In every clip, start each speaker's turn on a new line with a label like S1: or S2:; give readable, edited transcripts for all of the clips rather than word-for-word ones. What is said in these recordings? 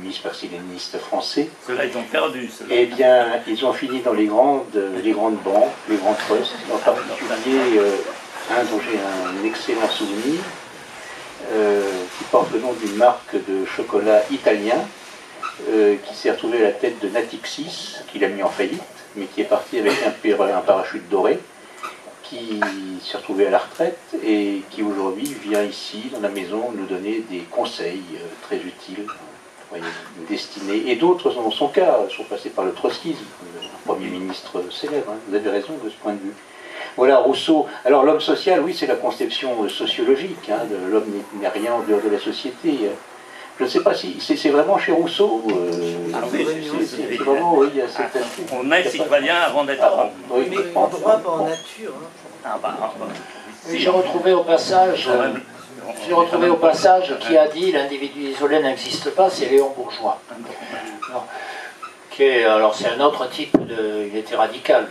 S1: communistes marxistes-léninistes français.
S2: Ceux-là, ils ont perdu.
S1: Eh bien, ils ont fini dans les grandes banques, les grands trusts, en particulier un dont j'ai un excellent souvenir, qui porte le nom d'une marque de chocolat italien, qui s'est retrouvé à la tête de Natixis, qu'il a mis en faillite, mais qui est parti avec un parachute doré, qui s'est retrouvé à la retraite et qui aujourd'hui vient ici, dans la maison, nous donner des conseils très utiles, destinés. Et d'autres sont son cas, sont passés par le trotskisme, le Premier ministre célèbre, hein, vous avez raison de ce point de vue. Voilà, Rousseau. Alors l'homme social, oui, c'est la conception sociologique, hein, l'homme n'est rien en dehors de la société. Je ne sais pas si c'est vraiment chez Rousseau. C'est vraiment, oui, il y a cette...
S2: On est citoyen avant d'être homme.
S3: Oui, mais en droit, pas en nature.
S4: J'ai retrouvé au passage, qui a dit l'individu isolé n'existe pas, c'est Léon Bourgeois. Alors c'est un autre type de... Il était radical,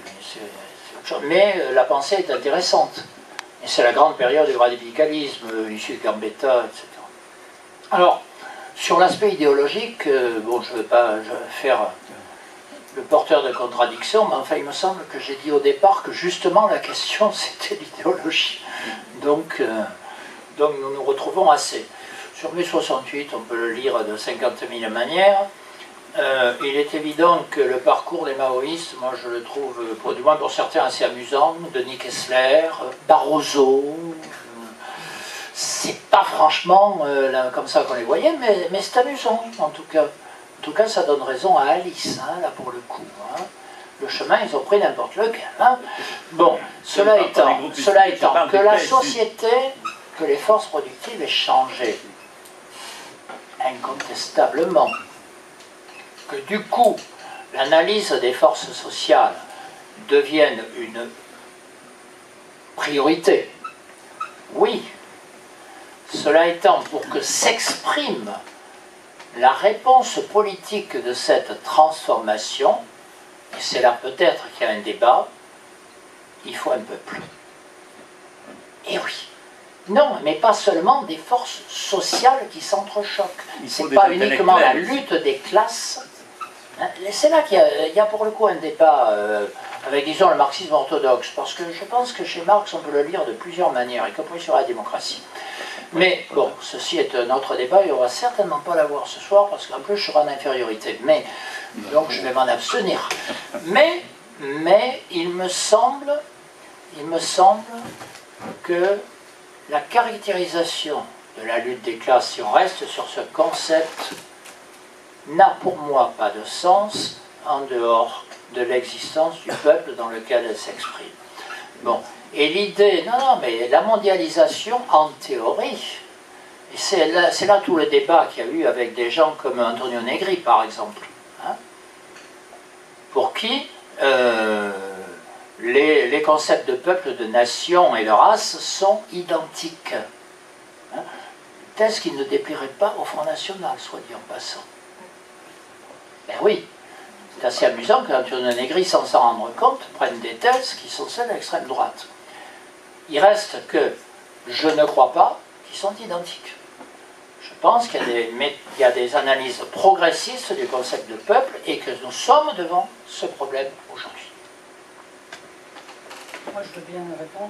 S4: mais la pensée est intéressante. Et c'est la grande période du radicalisme, issu de Gambetta, etc. Alors, sur l'aspect idéologique, bon, je ne vais pas faire le porteur de contradiction, mais enfin, il me semble que j'ai dit au départ que justement la question, c'était l'idéologie. Donc nous nous retrouvons assez. Sur mai 68, on peut le lire de 50 000 manières. Il est évident que le parcours des maoïstes, moi je le trouve, du moins pour certains, assez amusant. Denis Kessler, Barroso, c'est pas franchement comme ça qu'on les voyait, mais c'est amusant en tout cas. En tout cas, ça donne raison à Alice, hein, là pour le coup. Hein. Le chemin, ils ont pris n'importe lequel. Hein. Bon, cela étant, que la société, que les forces productives aient changé, incontestablement, que du coup, l'analyse des forces sociales devienne une priorité. Oui, cela étant, pour que s'exprime la réponse politique de cette transformation, et c'est là peut-être qu'il y a un débat, il faut un peuple. Et oui. Non, mais pas seulement des forces sociales qui s'entrechoquent. C'est pas uniquement la lutte des classes. C'est là qu'il y a pour le coup un débat avec, disons, le marxisme orthodoxe, parce que je pense que chez Marx, on peut le lire de plusieurs manières, y compris sur la démocratie. Mais bon, ceci est un autre débat, il n'y aura certainement pas à l'avoir ce soir, parce qu'en plus je serai en infériorité, donc je vais m'en abstenir. Mais il me semble que la caractérisation de la lutte des classes, si on reste sur ce concept, n'a pour moi pas de sens en dehors de l'existence du peuple dans lequel elle s'exprime. Bon, et l'idée, non, mais la mondialisation en théorie, et c'est là tout le débat qu'il y a eu avec des gens comme Antonio Negri par exemple, hein, pour qui les concepts de peuple, de nation et de race sont identiques. Hein, thèse qui ne déplairait pas au Front National, soit dit en passant. Ben oui, c'est assez amusant qu'Antonio Negri, sans s'en rendre compte, prenne des thèses qui sont celles de l'extrême droite. Il reste que je ne crois pas qu'ils sont identiques. Je pense qu'il y a des analyses progressistes du concept de peuple et que nous sommes devant ce problème aujourd'hui.
S3: Moi, je veux bien répondre.